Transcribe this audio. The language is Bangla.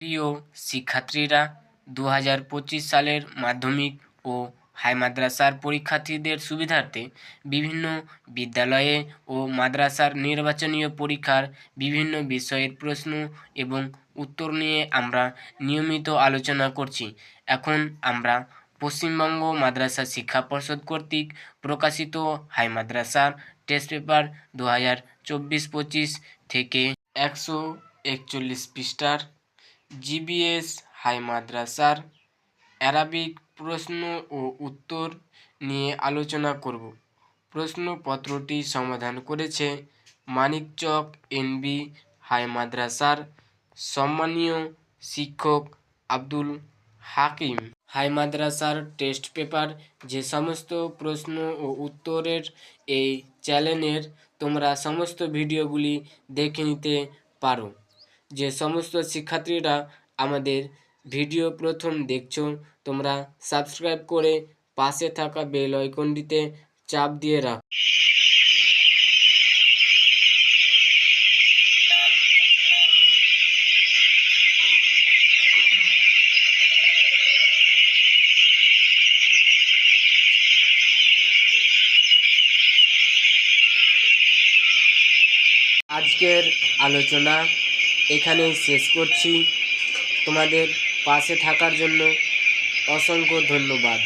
প্রিয় শিক্ষার্থীরা, 2025 সালের মাধ্যমিক ও হাই মাদ্রাসার পরীক্ষার্থীদের সুবিধার্থে বিভিন্ন বিদ্যালয়ে ও মাদ্রাসার নির্বাচনীয় পরীক্ষার বিভিন্ন বিষয়ের প্রশ্ন এবং উত্তর নিয়ে আমরা নিয়মিত আলোচনা করছি। এখন আমরা পশ্চিমবঙ্গ মাদ্রাসা শিক্ষা পর্ষদ কর্তৃক প্রকাশিত হাই মাদ্রাসার টেস্ট পেপার 2024-25 থেকে 141 পৃষ্ঠার জিবিএস হাই মাদ্রাসার অ্যারাবিক প্রশ্ন ও উত্তর নিয়ে আলোচনা করব। প্রশ্নপত্রটি সমাধান করেছে মানিকচক এনবি হাই মাদ্রাসার সম্মানীয় শিক্ষক আব্দুল হাকিম। হাই মাদ্রাসার টেস্ট পেপার যে সমস্ত প্রশ্ন ও উত্তরের এই চ্যানেলের তোমরা সমস্ত ভিডিওগুলি দেখে নিতে পারো। যে সমস্ত শিক্ষার্থীরা আমাদের ভিডিও প্রথম দেখছো, তোমরা সাবস্ক্রাইব করে পাশে থাকা বেল আইকনটিতে চাপ দিয়ে রাখো। আজকের আলোচনা এখানেই শেষ করছি। তোমাদের পাশে থাকার জন্য অসংখ্য ধন্যবাদ।